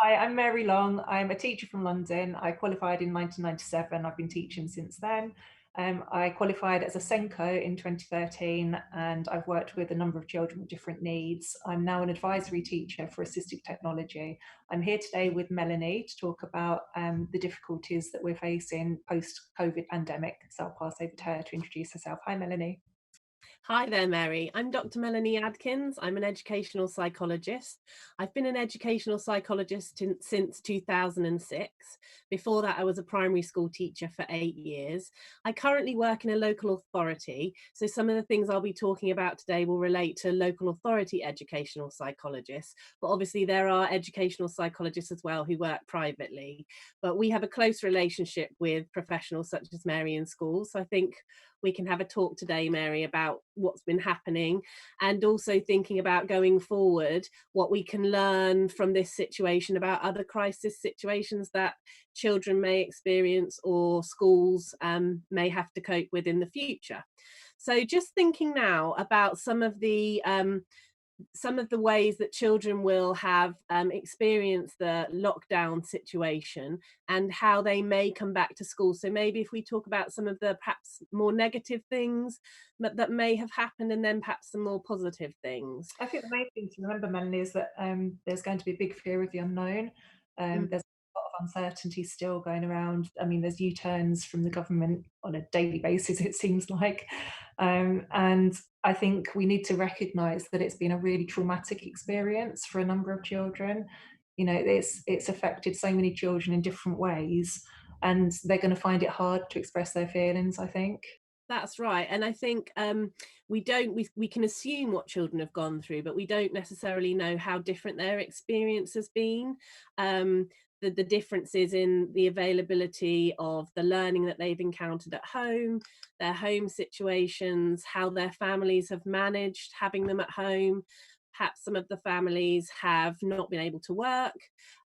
Hi, I'm Mary Long. I'm a teacher from London. I qualified in 1997. I've been teaching since then. I qualified as a Senko in 2013, and I've worked with a number of children with different needs. I'm now an advisory teacher for assistive technology. I'm here today with Melanie to talk about the difficulties that we're facing post-COVID pandemic. So I'll pass over to her to introduce herself. Hi, Melanie. Hi there, Mary. I'm Dr. Melanie Adkins. I'm an educational psychologist. I've been an educational psychologist since 2006. Before that, I was a primary school teacher for 8 years. I currently work in a local authority. So, some of the things I'll be talking about today will relate to local authority educational psychologists. But obviously, there are educational psychologists as well who work privately. But we have a close relationship with professionals such as Mary in schools. So, I think we can have a talk today, Mary, about what's been happening and also thinking about going forward, what we can learn from this situation about other crisis situations that children may experience or schools may have to cope with in the future. So, just thinking now about some of the ways that children will have experienced the lockdown situation and how they may come back to school. So maybe if we talk about some of the perhaps more negative things that may have happened, and then perhaps some more positive things. I think the main thing to remember, Melanie, is that there's going to be a big fear of the unknown. Mm. There's a lot of uncertainty still going around. I mean, there's U-turns from the government on a daily basis, it seems like. And I think we need to recognise that it's been a really traumatic experience for a number of children. You know, it's affected so many children in different ways, and they're going to find it hard to express their feelings, I think. That's right. And I think we can assume what children have gone through, but we don't necessarily know how different their experience has been. The differences in the availability of the learning that they've encountered at home, their home situations, how their families have managed having them at home. Perhaps some of the families have not been able to work,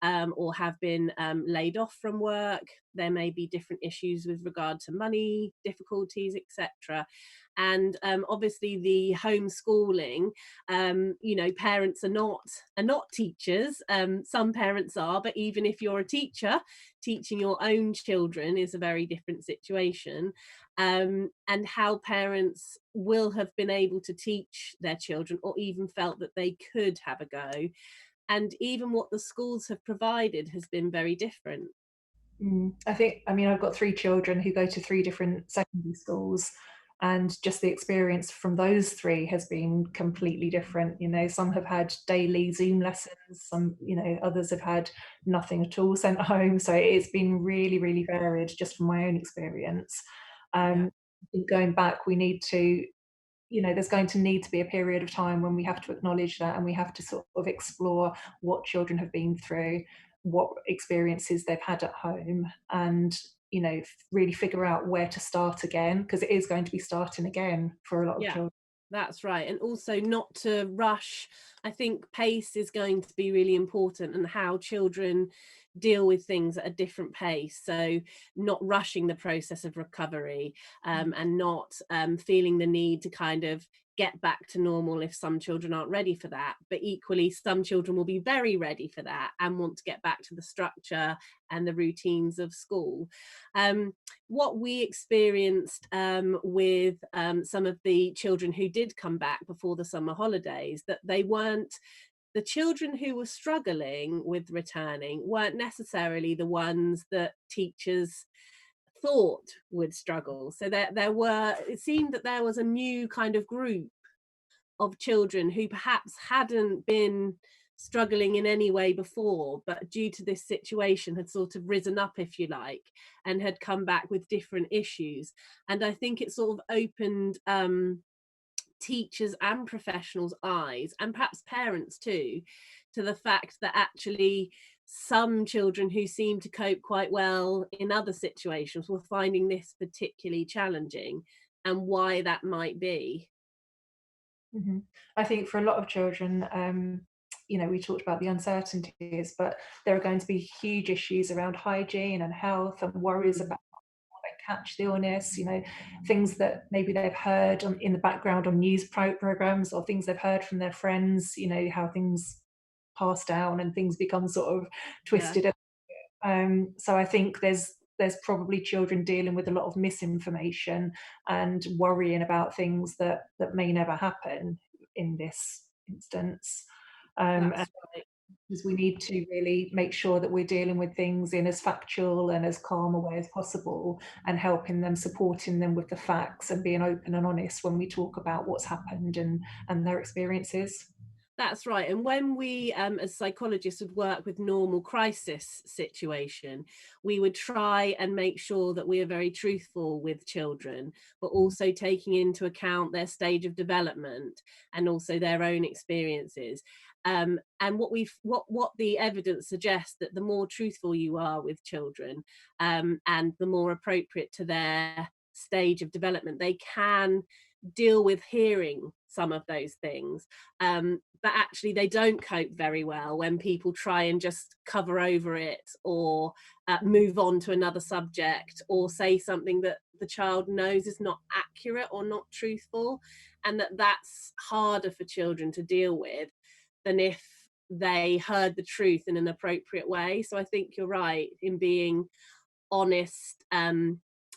or have been laid off from work. There may be different issues with regard to money difficulties, etc. And obviously the homeschooling, parents are not teachers. Some parents are, but even if you're a teacher, teaching your own children is a very different situation. And how parents will have been able to teach their children or even felt that they could have a go, and even what the schools have provided has been very different. I think, I mean, I've got 3 children who go to 3 different secondary schools, and just the experience from those 3 has been completely different. You know, some have had daily Zoom lessons, some, others have had nothing at all sent home. So it's been really, really varied just from my own experience. Yeah. I think going back, we need to, there's going to need to be a period of time when we have to acknowledge that, and we have to sort of explore what children have been through, what experiences they've had at home, and really figure out where to start again, because it is going to be starting again for a lot of Yeah, children. that's right. And also not to rush. I think pace is going to be really important, and how children deal with things at a different pace. So not rushing the process of recovery, and not feeling the need to kind of get back to normal if some children aren't ready for that. But equally, some children will be very ready for that and want to get back to the structure and the routines of school. Um, what we experienced with some of the children who did come back before the summer holidays, that they weren't the children who were struggling with returning weren't necessarily the ones that teachers thought would struggle. So it seemed that there was a new kind of group of children who perhaps hadn't been struggling in any way before, but due to this situation had sort of risen up, if you like, and had come back with different issues. And I think it sort of opened teachers and professionals' eyes, and perhaps parents too, to the fact that actually some children who seem to cope quite well in other situations were finding this particularly challenging, and why that might be. Mhm. I think for a lot of children, we talked about the uncertainties, but there are going to be huge issues around hygiene and health, and worries Mm. about catch the illness, things that maybe they've heard in the background on news programs, or things they've heard from their friends, how things passed down and things become sort of Yeah, twisted. So I think there's probably children dealing with a lot of misinformation and worrying about things that may never happen in this instance. And that's right. because we need to really make sure that we're dealing with things in as factual and as calm a way as possible, and helping them, supporting them with the facts, and being open and honest when we talk about what's happened and their experiences. That's right. And when we, as psychologists, would work with normal crisis situation, we would try and make sure that we are very truthful with children, but also taking into account their stage of development and also their own experiences. And what the evidence suggests, that the more truthful you are with children, and the more appropriate to their stage of development, they can deal with hearing some of those things, but actually they don't cope very well when people try and just cover over it, or move on to another subject, or say something that the child knows is not accurate or not truthful, and that's harder for children to deal with than if they heard the truth in an appropriate way. So I think you're right in being honest,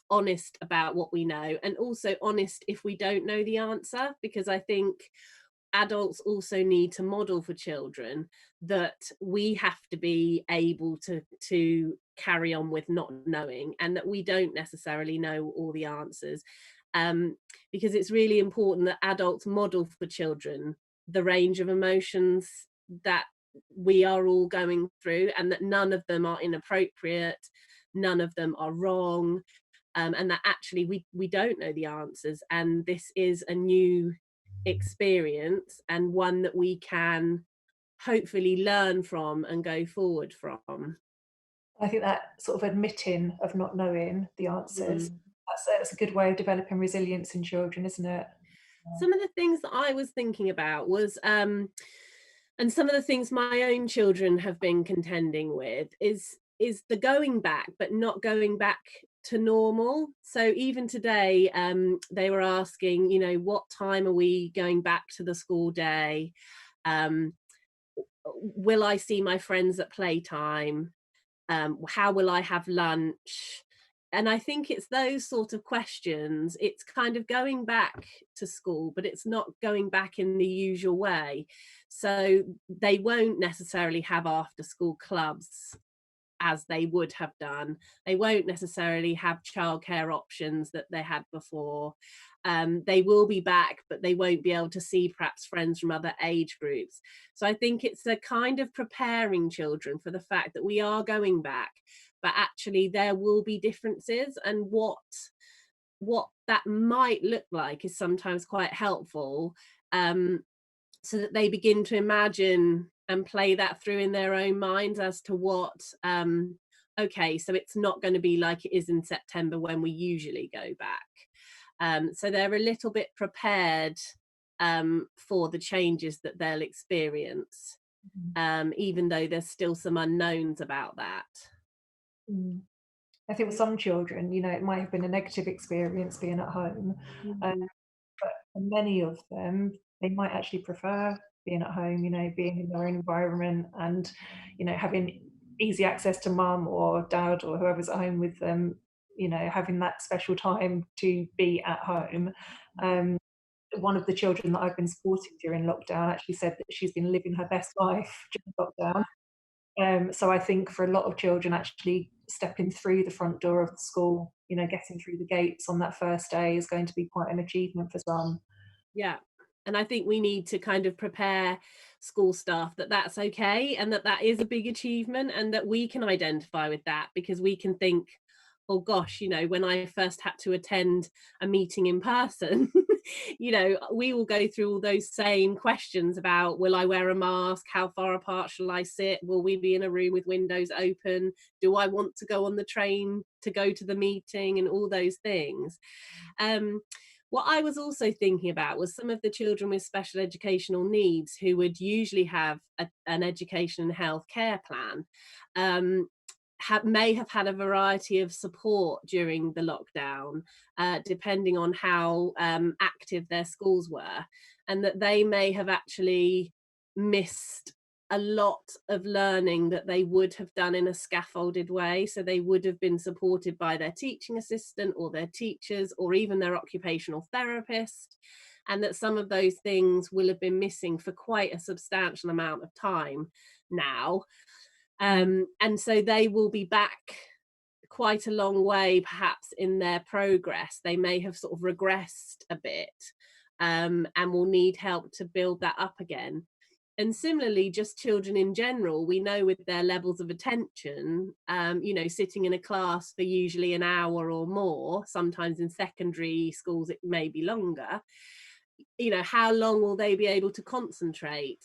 honest about what we know, and also honest if we don't know the answer, because I think adults also need to model for children that we have to be able to carry on with not knowing, and that we don't necessarily know all the answers, because it's really important that adults model for children the range of emotions that we are all going through, and that none of them are inappropriate, none of them are wrong, and that actually we don't know the answers, and this is a new experience, and one that we can hopefully learn from and go forward from. I think that sort of admitting of not knowing the answers, Mm. that's a good way of developing resilience in children, isn't it? Yeah. Some of the things that I was thinking about was, and some of the things my own children have been contending with is the going back, but not going back to normal. So even today, they were asking, you know, what time are we going back to the school day? Um, will I see my friends at playtime? How will I have lunch? And I think it's those sort of questions. It's kind of going back to school, but it's not going back in the usual way. So they won't necessarily have after school clubs as they would have done. They won't necessarily have childcare options that they had before. They will be back, but they won't be able to see perhaps friends from other age groups. So I think it's a kind of preparing children for the fact that we are going back, but actually there will be differences, and what that might look like is sometimes quite helpful, um, so that they begin to imagine and play that through in their own minds as to what, okay, so it's not going to be like it is in September when we usually go back. So they're a little bit prepared, for the changes that they'll experience, Mhm. even though there's still some unknowns about that. Mm. I think with some children, it might have been a negative experience being at home, uh, Mhm. but for many of them, they might actually prefer being at home, being in their own environment, and, having easy access to mum or dad or whoever's at home with them, having that special time to be at home. Um, One of the children that I've been supporting during lockdown actually said that she's been living her best life during lockdown. So I think for a lot of children, actually stepping through the front door of the school, getting through the gates on that first day is going to be quite an achievement for some. Yeah. And I think we need to kind of prepare school staff that that's okay, and that that is a big achievement, and that we can identify with that, because we can think, oh gosh, when I first had to attend a meeting in person, we will go through all those same questions about, will I wear a mask? How far apart shall I sit? Will we be in a room with windows open? Do I want to go on the train to go to the meeting? And all those things. Um, what I was also thinking about was some of the children with special educational needs who would usually have an education and health care plan, um, may have had a variety of support during the lockdown, depending on how active their schools were, and that they may have actually missed a lot of learning that they would have done in a scaffolded way. So they would have been supported by their teaching assistant or their teachers or even their occupational therapist. And that some of those things will have been missing for quite a substantial amount of time now. And so they will be back quite a long way, perhaps, in their progress. They may have sort of regressed a bit, and will need help to build that up again. And similarly, just children in general, we know with their levels of attention, sitting in a class for usually an hour or more, sometimes in secondary schools it may be longer, how long will they be able to concentrate?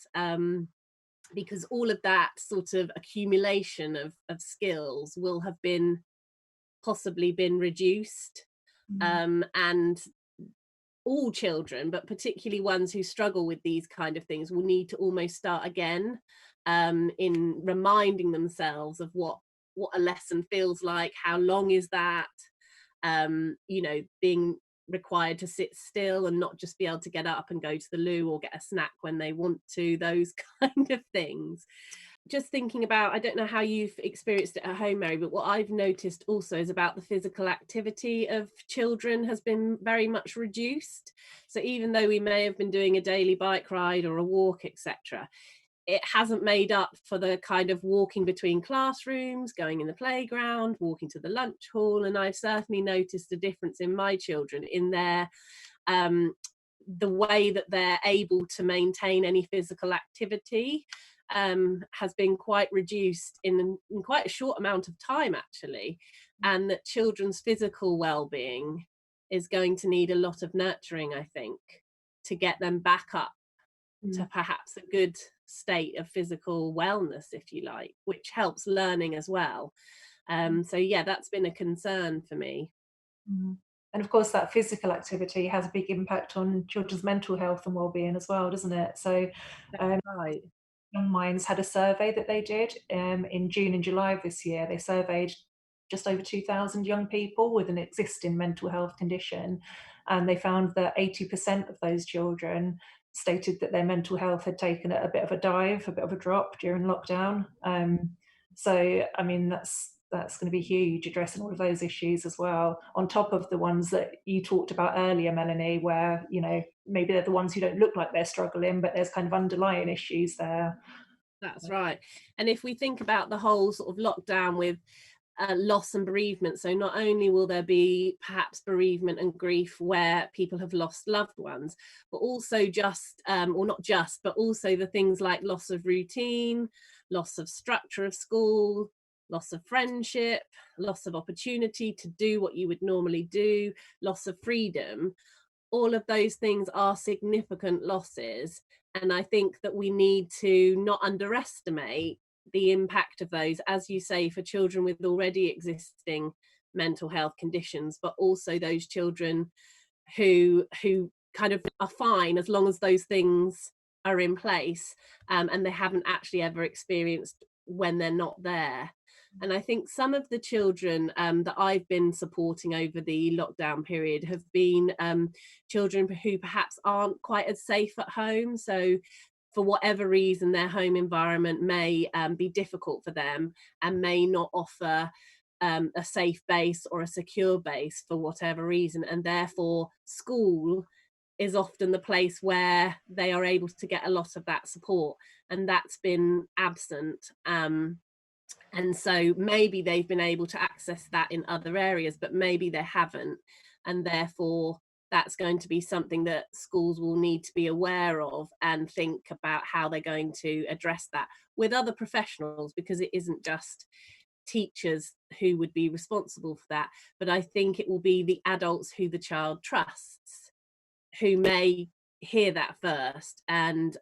Because all of that sort of accumulation of skills will have been possibly been reduced. And all children, but particularly ones who struggle with these kind of things, will need to almost start again, in reminding themselves of what a lesson feels like, how long is that, being required to sit still and not just be able to get up and go to the loo or get a snack when they want to, those kind of things. Just thinking about, I don't know how you've experienced it at home, Mary, but what I've noticed also is about the physical activity of children has been very much reduced. So even though we may have been doing a daily bike ride or a walk, etc., it hasn't made up for the kind of walking between classrooms, going in the playground, walking to the lunch hall. And I've certainly noticed a difference in my children in their the way that they're able to maintain any physical activity has been quite reduced in quite a short amount of time, actually, and that children's physical well-being is going to need a lot of nurturing, I think, to get them back up to perhaps a good state of physical wellness, if you like, which helps learning as well. So yeah, that's been a concern for me. And of course, that physical activity has a big impact on children's mental health and well-being as well, doesn't it? So Right. Young Minds had a survey that they did in June and July of this year. They surveyed just over 2,000 young people with an existing mental health condition, and they found that 80% of those children stated that their mental health had taken a bit of a dive, a bit of a drop during lockdown. So, I mean, that's going to be huge, addressing all of those issues as well, on top of the ones that you talked about earlier, Melanie, where, maybe they're the ones who don't look like they're struggling, but there's kind of underlying issues there. That's right. And if we think about the whole sort of lockdown with loss and bereavement, so not only will there be perhaps bereavement and grief where people have lost loved ones, but also just, or not just, but also the things like loss of routine, loss of structure of school, loss of friendship, loss of opportunity to do what you would normally do, loss of freedom. All of those things are significant losses. And I think that we need to not underestimate the impact of those, as you say, for children with already existing mental health conditions, but also those children who kind of are fine as long as those things are in place, and they haven't actually ever experienced when they're not there. And I think some of the children that I've been supporting over the lockdown period have been children who perhaps aren't quite as safe at home. So for whatever reason, their home environment may be difficult for them and may not offer a safe base or a secure base for whatever reason. And therefore, school is often the place where they are able to get a lot of that support. And that's been absent. And so maybe they've been able to access that in other areas, but maybe they haven't. And therefore, that's going to be something that schools will need to be aware of and think about how they're going to address that with other professionals, because it isn't just teachers who would be responsible for that, but I think it will be the adults who the child trusts who may hear that first and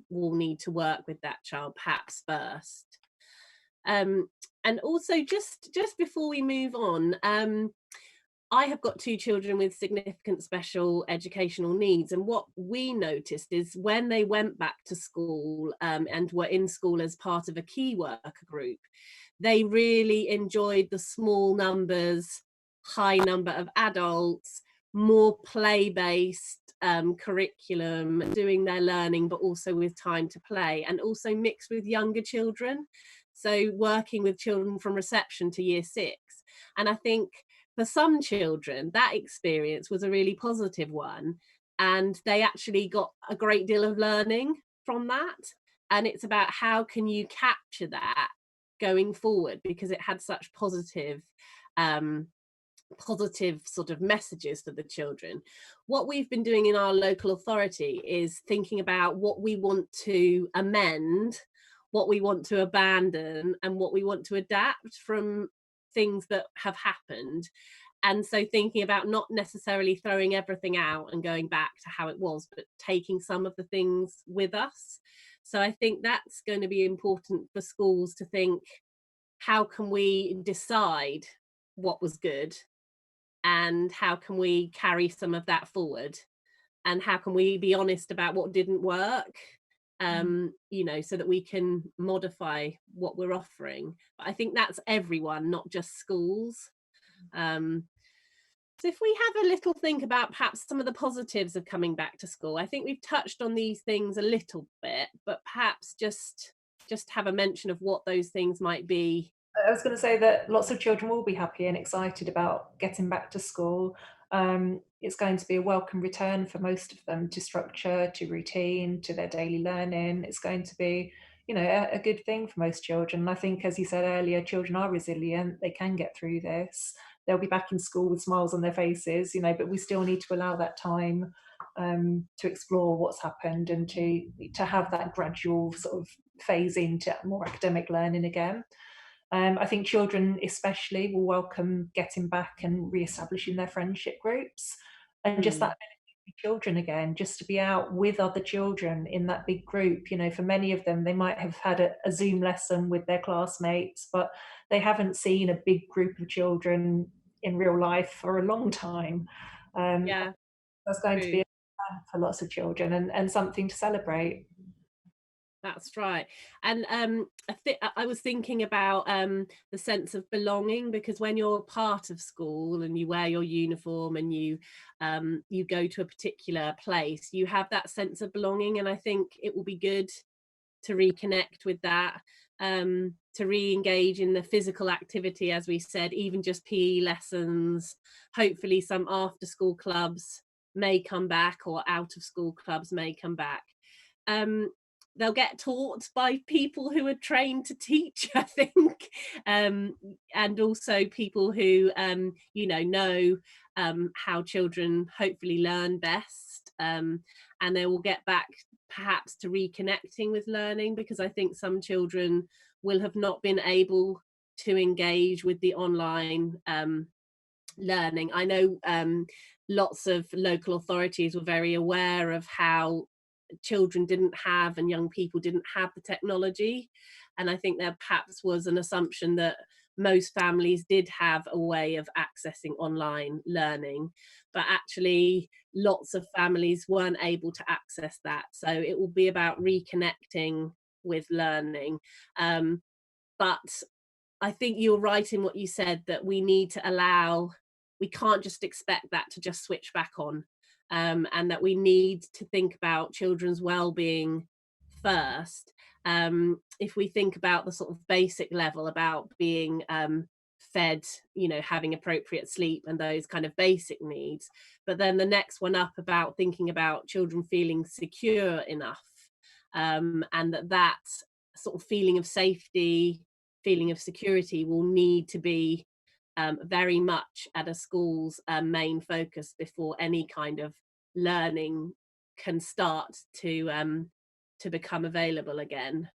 will need to work with that child perhaps first. And also, just before we move on, I have got two children with significant special educational needs, and what we noticed is when they went back to school and were in school as part of a key worker group, they really enjoyed the small numbers, high number of adults, more play-based curriculum, doing their learning, but also with time to play, and also mixed with younger children. So working with children from reception to year 6. And I think for some children, that experience was a really positive one. And they actually got a great deal of learning from that. And it's about how can you capture that going forward, because it had such um, positive sort of messages for the children. What we've been doing in our local authority is thinking about what we want to amend, what we want to abandon, and what we want to adapt from things that have happened. And so thinking about not necessarily throwing everything out and going back to how it was, but taking some of the things with us. So I think that's going to be important for schools to think, how can we decide what was good, and how can we carry some of that forward, and how can we be honest about what didn't work, so that we can modify what we're offering. But I think that's everyone, not just schools. So if we have a little think about perhaps some of the positives of coming back to school, I think we've touched on these things a little bit, but perhaps just have a mention of what those things might be. I was going to say that lots of children will be happy and excited about getting back to school. It's going to be a welcome return for most of them to structure, to routine, to their daily learning. It's going to be, a good thing for most children. And I think, as you said earlier, children are resilient. They can get through this. They'll be back in school with smiles on their faces, but we still need to allow that time to explore what's happened and to have that gradual sort of phase into more academic learning again. I think children especially will welcome getting back and re-establishing their friendship groups, and just that children again, just to be out with other children in that big group. For many of them, they might have had a Zoom lesson with their classmates, but they haven't seen a big group of children in real life for a long time. Um, Yeah, that's going to be true. a for lots of children, and something to celebrate. That's right. And I was thinking about the sense of belonging, because when you're part of school and you wear your uniform and you go to a particular place, you have that sense of belonging. And I think it will be good to reconnect with that, to re-engage in the physical activity, as we said, even just PE lessons. Hopefully some after school clubs may come back, or out of school clubs may come back. um, they'll get taught by people who are trained to teach, I think, and also people who know how children hopefully learn best, and they will get back perhaps to reconnecting with learning, because I think some children will have not been able to engage with the online learning. I know lots of local authorities were very aware of how children didn't have, and young people didn't have, the technology. And I think there perhaps was an assumption that most families did have a way of accessing online learning, but actually lots of families weren't able to access that. So it will be about reconnecting with learning. But I think you're right in what you said, that we need to we can't just expect that to just switch back on, and that we need to think about children's well-being first. If we think about the sort of basic level, about being fed, having appropriate sleep and those kind of basic needs, but then the next one up, about thinking about children feeling secure enough, and that sort of feeling of safety, feeling of security will need to be very much at a school's main focus before any kind of learning can start to become available again.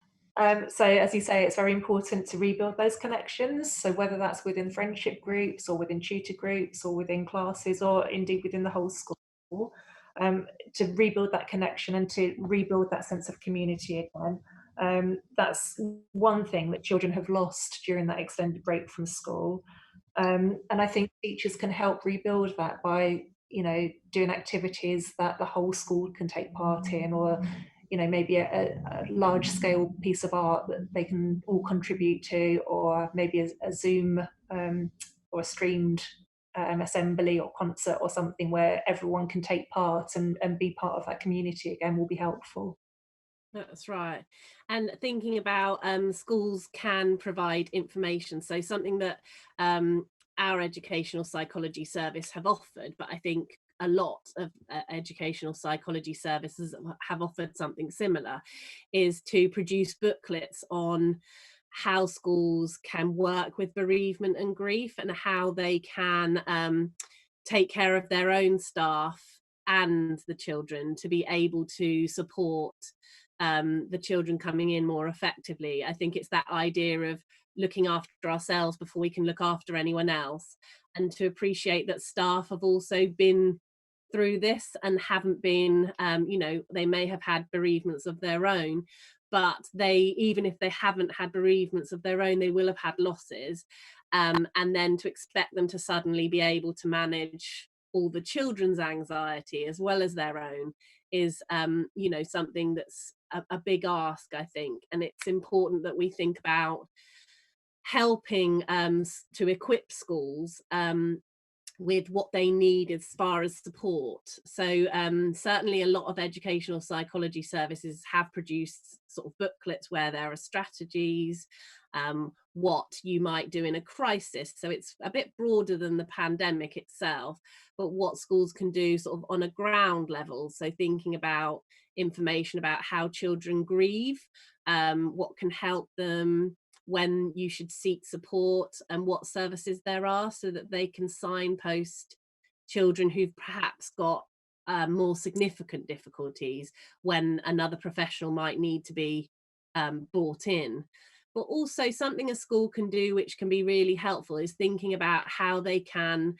So, as you say, it's very important to rebuild those connections. So, whether that's within friendship groups or within tutor groups or within classes or indeed within the whole school, to rebuild that connection and to rebuild that sense of community again. That's one thing that children have lost during that extended break from school. And I think teachers can help rebuild that by, doing activities that the whole school can take part in, or maybe a large scale piece of art that they can all contribute to, or maybe a Zoom or a streamed assembly or concert or something where everyone can take part and be part of that community again will be helpful. That's right. And thinking about schools can provide information. So something that our educational psychology service have offered, but I think a lot of educational psychology services have offered something similar, is to produce booklets on how schools can work with bereavement and grief, and how they can take care of their own staff and the children to be able to support the children coming in more effectively. I think it's that idea of looking after ourselves before we can look after anyone else, and to appreciate that staff have also been through this and haven't been, they may have had bereavements of their own, but they, even if they haven't had bereavements of their own, they will have had losses. And then to expect them to suddenly be able to manage all the children's anxiety as well as their own is, something that's a big ask, I think. And it's important that we think about helping to equip schools with what they need as far as support. So certainly a lot of educational psychology services have produced sort of booklets where there are strategies, what you might do in a crisis. So it's a bit broader than the pandemic itself, but what schools can do sort of on a ground level. So thinking about information about how children grieve, what can help them, when you should seek support, and what services there are, so that they can signpost children who've perhaps got more significant difficulties when another professional might need to be brought in. But also something a school can do which can be really helpful is thinking about how they can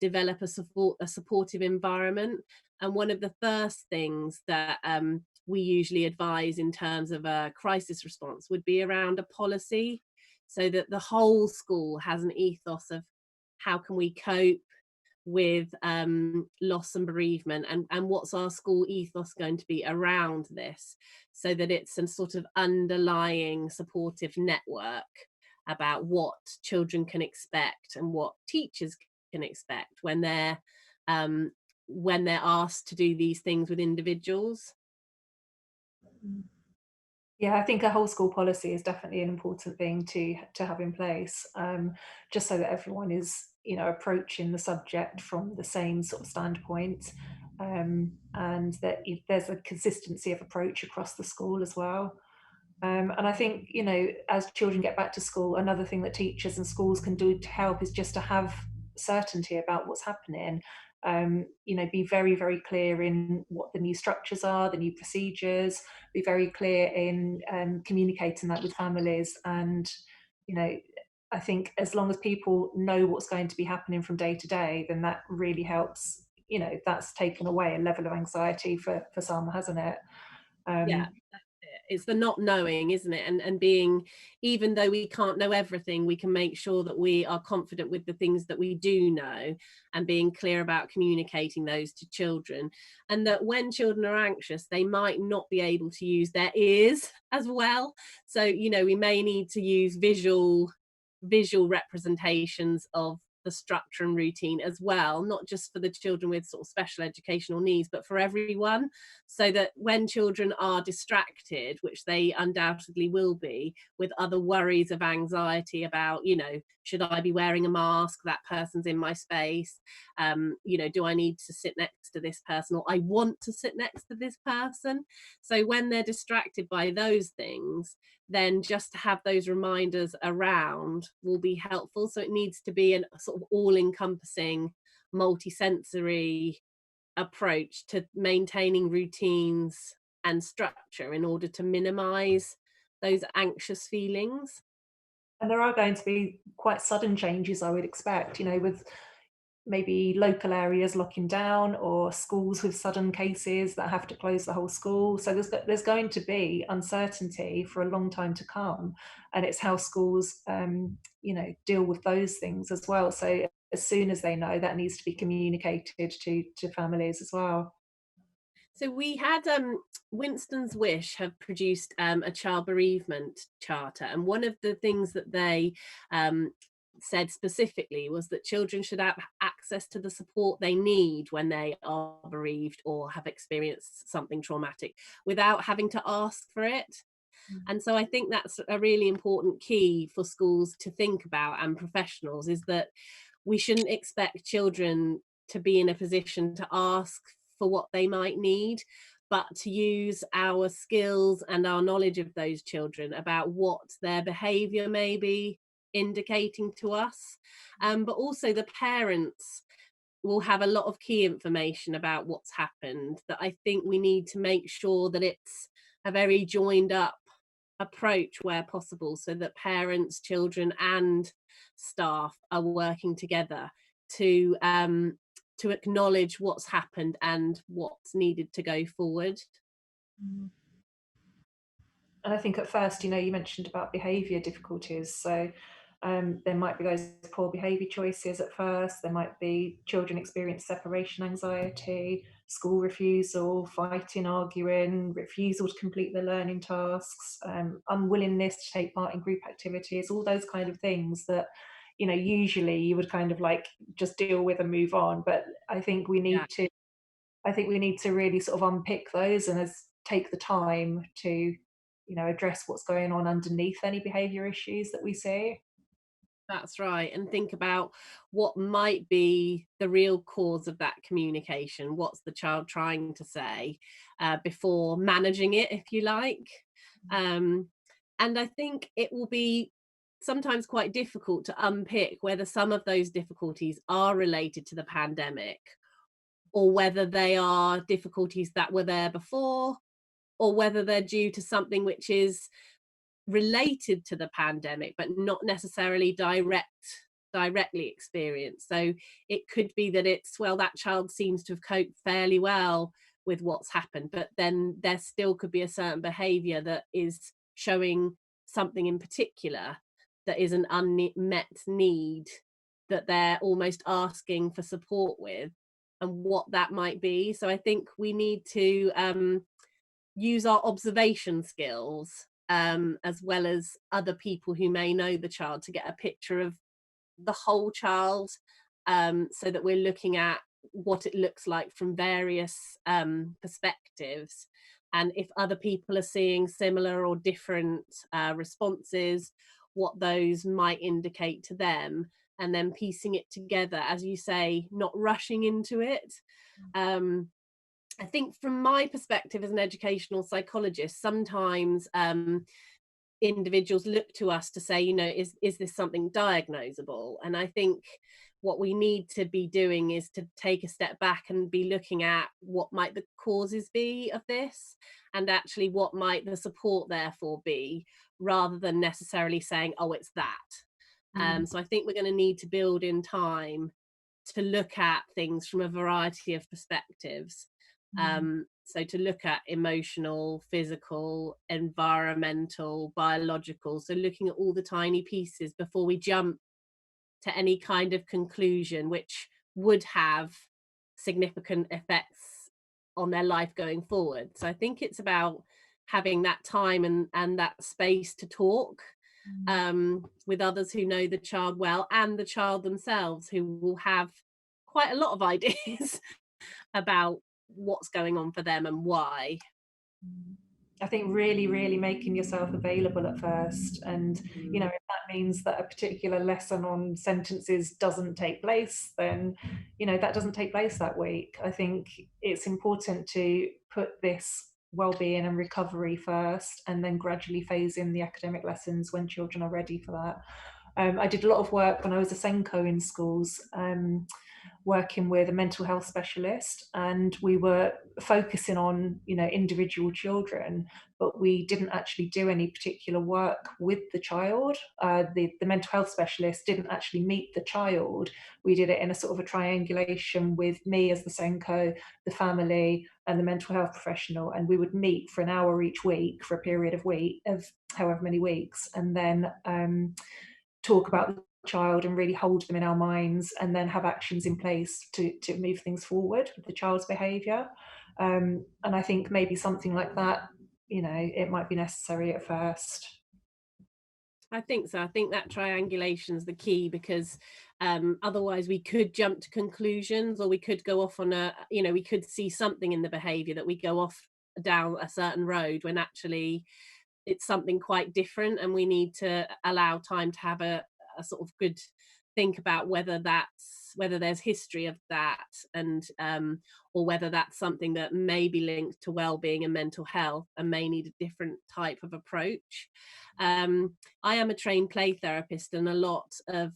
develop a supportive environment. And one of the first things that we usually advise in terms of a crisis response would be around a policy, so that the whole school has an ethos of how can we cope with loss and bereavement, and what's our school ethos going to be around this, so that it's a sort of underlying supportive network about what children can expect and what teachers can expect um, when they're asked to do these things with individuals. Mm. Yeah, I think a whole school policy is definitely an important thing to have in place, just so that everyone is, approaching the subject from the same sort of standpoint, and that there's a consistency of approach across the school as well. And I think, as children get back to school, another thing that teachers and schools can do to help is just to have certainty about what's happening. Be very, very clear in what the new structures are, the new procedures, be very clear in communicating that with families. And, you know, I think as long as people know what's going to be happening from day to day, then that really helps. That's taken away a level of anxiety for some, hasn't it? Yeah, Um, it's the not knowing, isn't it? And being, even though we can't know everything, we can make sure that we are confident with the things that we do know, and being clear about communicating those to children. And that when children are anxious, they might not be able to use their ears as well. So, we may need to use visual representations of the structure and routine as well, not just for the children with sort of special educational needs, but for everyone, so that when children are distracted, which they undoubtedly will be, with other worries of anxiety about, should I be wearing a mask, that person's in my space, do I need to sit next to this person, or I want to sit next to this person. So when they're distracted by those things, then just to have those reminders around will be helpful. So it needs to be a sort of all-encompassing, multi-sensory approach to maintaining routines and structure in order to minimize those anxious feelings. And there are going to be quite sudden changes, I would expect, with maybe local areas locking down or schools with sudden cases that have to close the whole school. So there's going to be uncertainty for a long time to come, and it's how schools, deal with those things as well. So as soon as they know, that needs to be communicated to families as well. So we had Winston's Wish have produced a child bereavement charter, and one of the things that they said specifically was that children should have access to the support they need when they are bereaved or have experienced something traumatic without having to ask for it. Mm. And so I think that's a really important key for schools to think about, and professionals, is that we shouldn't expect children to be in a position to ask for what they might need, but to use our skills and our knowledge of those children about what their behaviour may be indicating to us. But also the parents will have a lot of key information about what's happened, that I think we need to make sure that it's a very joined up approach where possible, so that parents, children and staff are working together to acknowledge what's happened and what's needed to go forward. Mm. And I think at first, you mentioned about behaviour difficulties. So there might be those poor behaviour choices at first. There might be children experience separation anxiety, school refusal, fighting, arguing, refusal to complete their learning tasks, unwillingness to take part in group activities, all those kind of things that, usually you would kind of like just deal with and move on. But I think we Yeah, need to I think we need to really sort of unpick those and take the time to, address what's going on underneath any behaviour issues that we see. that's right. And think about what might be the real cause of that communication. What's the child trying to say, before managing it, if you like. Um, and I think it will be sometimes quite difficult to unpick whether some of those difficulties are related to the pandemic, or whether they are difficulties that were there before, or whether they're due to something which is related to the pandemic but not necessarily directly experienced. So it could be that it's, well, that child seems to have coped fairly well with what's happened, but then there still could be a certain behavior that is showing something in particular that is an unmet need that they're almost asking for support with, and what that might be. So I think we need to use our observation skills, as well as other people who may know the child, to get a picture of the whole child, so that we're looking at what it looks like from various perspectives. And if other people are seeing similar or different responses, what those might indicate to them, and then piecing it together, as you say, not rushing into it. Um, I think from my perspective as an educational psychologist, sometimes individuals look to us to say, is this something diagnosable? And I think what we need to be doing is to take a step back and be looking at what might the causes be of this, and actually what might the support therefore be, rather than necessarily saying, oh, it's that. Mm. So I think we're going to need to build in time to look at things from a variety of perspectives. Mm. So to look at emotional, physical, environmental, biological. So looking at all the tiny pieces before we jump to any kind of conclusion which would have significant effects on their life going forward. So I think it's about having that time and that space to talk, Mm. with others who know the child well, and the child themselves, who will have quite a lot of ideas about what's going on for them and why. Mm. I think really, really making yourself available at first. And, Mm. if that means that a particular lesson on sentences doesn't take place, then, that doesn't take place that week. I think it's important to put this well-being and recovery first, and then gradually phase in the academic lessons when children are ready for that. I did a lot of work when I was a Senko in schools, working with a mental health specialist, and we were focusing on individual children, but we didn't actually do any particular work with the child. The mental health specialist didn't actually meet the child. We did it in a sort of a triangulation with me as the Senko, the family and the mental health professional, and we would meet for an hour each week for a period of however many weeks, and then talk about the child and really hold them in our minds, and then have actions in place to move things forward with the child's behaviour. And I think maybe something like that, it might be necessary at first. I think so. I think that triangulation is the key, because otherwise we could jump to conclusions, or we could go off on we could see something in the behaviour that we go off down a certain road, when actually it's something quite different, and we need to allow time to have a sort of good think about whether there's history of that, and or whether that's something that may be linked to well-being and mental health and may need a different type of approach. I am a trained play therapist, and a lot of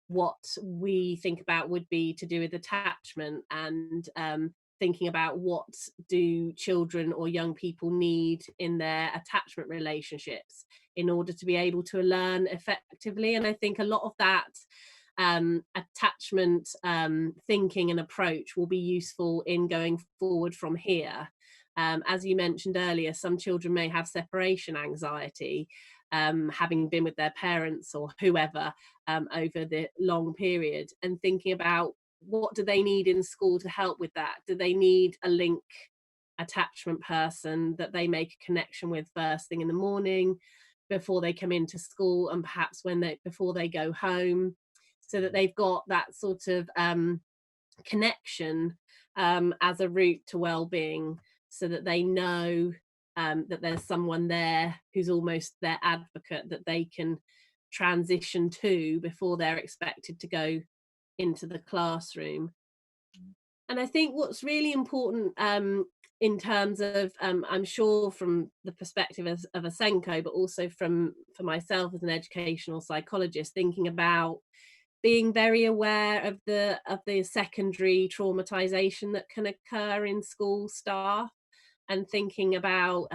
what we think about would be to do with attachment, and thinking about what do children or young people need in their attachment relationships in order to be able to learn effectively. And I think a lot of that attachment thinking and approach will be useful in going forward from here. As you mentioned earlier, some children may have separation anxiety, having been with their parents or whoever over the long period, and thinking about what do they need in school to help with that. Do they need a link attachment person that they make a connection with first thing in the morning before they come into school, and perhaps before they go home, so that they've got that sort of connection as a route to well-being, so that they know that there's someone there who's almost their advocate that they can transition to before they're expected to go into the classroom. And I think what's really important in terms of, I'm sure from the perspective of a Senko, but also for myself as an educational psychologist, thinking about being very aware of the secondary traumatization that can occur in school staff, and thinking about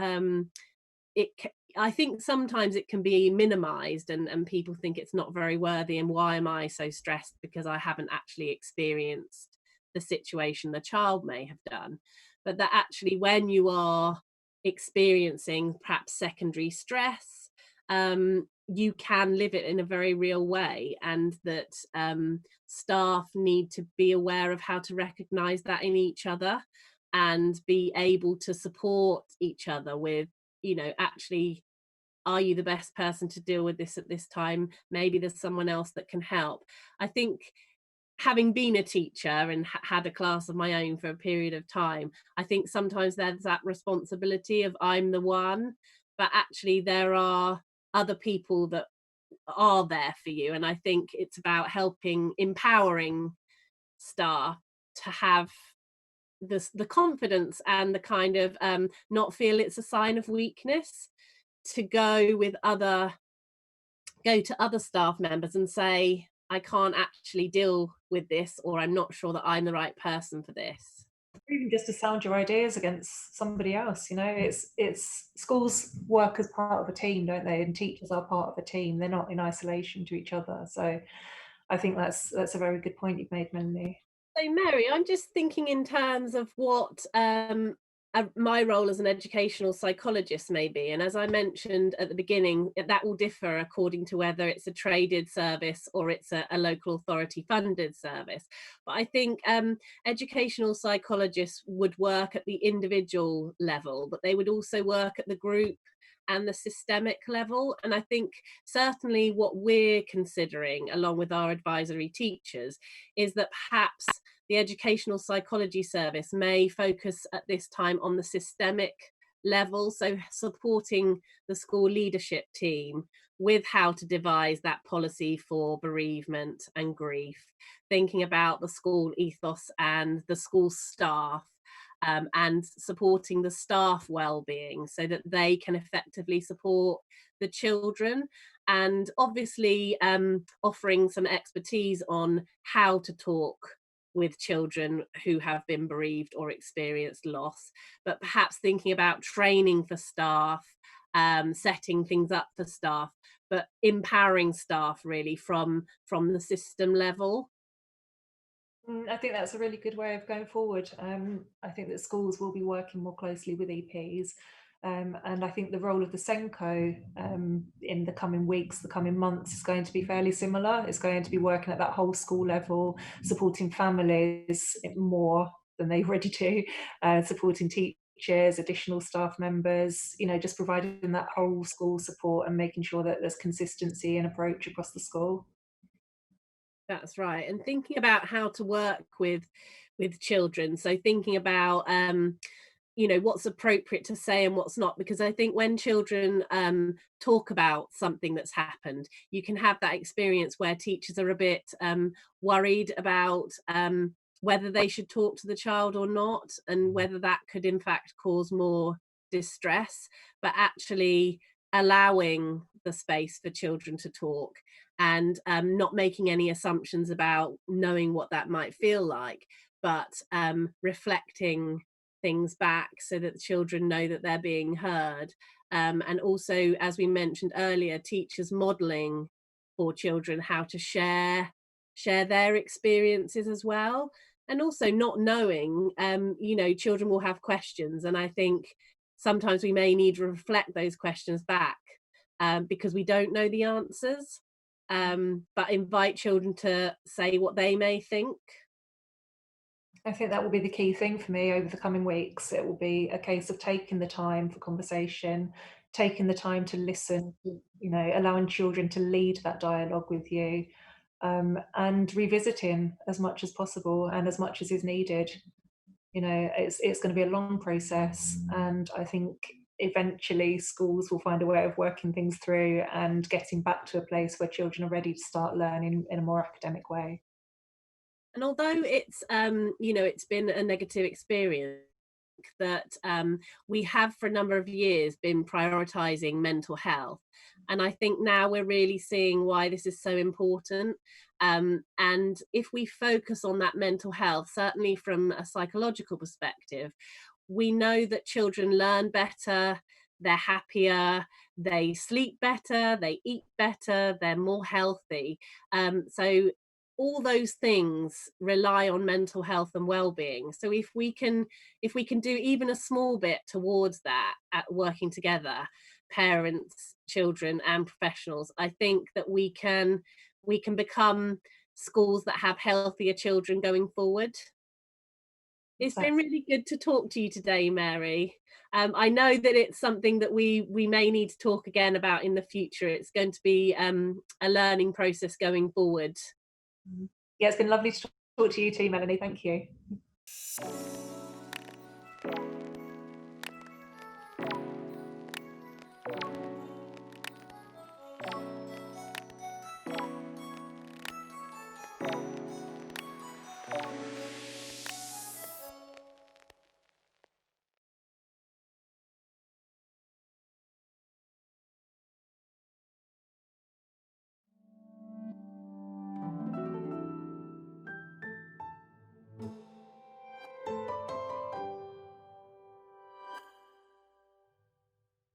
I think sometimes it can be minimized, and people think it's not very worthy, and why am I so stressed because I haven't actually experienced the situation the child may have done. But that actually, when you are experiencing perhaps secondary stress, you can live it in a very real way, and that staff need to be aware of how to recognize that in each other, and be able to support each other with, actually, are you the best person to deal with this at this time? Maybe there's someone else that can help. I think, having been a teacher and had a class of my own for a period of time, I think sometimes there's that responsibility of I'm the one, but actually there are other people that are there for you. And I think it's about empowering staff to have the confidence and the kind of not feel it's a sign of weakness to go to other staff members and say, I can't actually deal with this, or I'm not sure that I'm the right person for this. Even just to sound your ideas against somebody else, it's schools work as part of a team, don't they? And teachers are part of a team. They're not in isolation to each other. So I think that's a very good point you've made, Melanie. So, Mary, I'm just thinking in terms of what my role as an educational psychologist may be. And as I mentioned at the beginning, that will differ according to whether it's a traded service or it's a local authority funded service. But I think educational psychologists would work at the individual level, but they would also work at the group and the systemic level. And I think certainly what we're considering, along with our advisory teachers, is that perhaps the educational psychology service may focus at this time on the systemic level, so supporting the school leadership team with how to devise that policy for bereavement and grief, thinking about the school ethos and the school staff, and supporting the staff well-being so that they can effectively support the children, and obviously offering some expertise on how to talk with children who have been bereaved or experienced loss, but perhaps thinking about training for staff, setting things up for staff, but empowering staff really from the system level. I think that's a really good way of going forward. I think that schools will be working more closely with EPs. And I think the role of the Senko in the coming weeks, the coming months, is going to be fairly similar. It's going to be working at that whole school level, supporting families more than they already do, supporting teachers teachers, additional staff members, just providing that whole school support and making sure that there's consistency and approach across the school. That's right. And thinking about how to work with children. So thinking about what's appropriate to say and what's not, because I think when children talk about something that's happened, you can have that experience where teachers are a bit worried about whether they should talk to the child or not, and whether that could in fact cause more distress. But actually allowing the space for children to talk, and not making any assumptions about knowing what that might feel like, but reflecting things back so that the children know that they're being heard. And also, as we mentioned earlier, teachers modeling for children how to share their experiences as well. And also not knowing, children will have questions, and I think sometimes we may need to reflect those questions back, because we don't know the answers, but invite children to say what they may think. I think that will be the key thing for me over the coming weeks. It will be a case of taking the time for conversation, taking the time to listen, allowing children to lead that dialogue with you, and revisiting as much as possible and as much as is needed. It's going to be a long process, and I think eventually schools will find a way of working things through and getting back to a place where children are ready to start learning in a more academic way. And although it's been a negative experience, that we have for a number of years been prioritizing mental health, and I think now we're really seeing why this is so important. And if we focus on that mental health, certainly from a psychological perspective, we know that children learn better, they're happier, they sleep better, they eat better, they're more healthy. So all those things rely on mental health and well-being. So if we can do even a small bit towards that, at working together, parents, children and professionals, I think that we can become schools that have healthier children going forward. It's been Exactly. really good to talk to you today, Mary. I know that it's something that we may need to talk again about in the future. It's going to be a learning process going forward. Yeah, it's been lovely to talk to you too, Melanie. Thank you.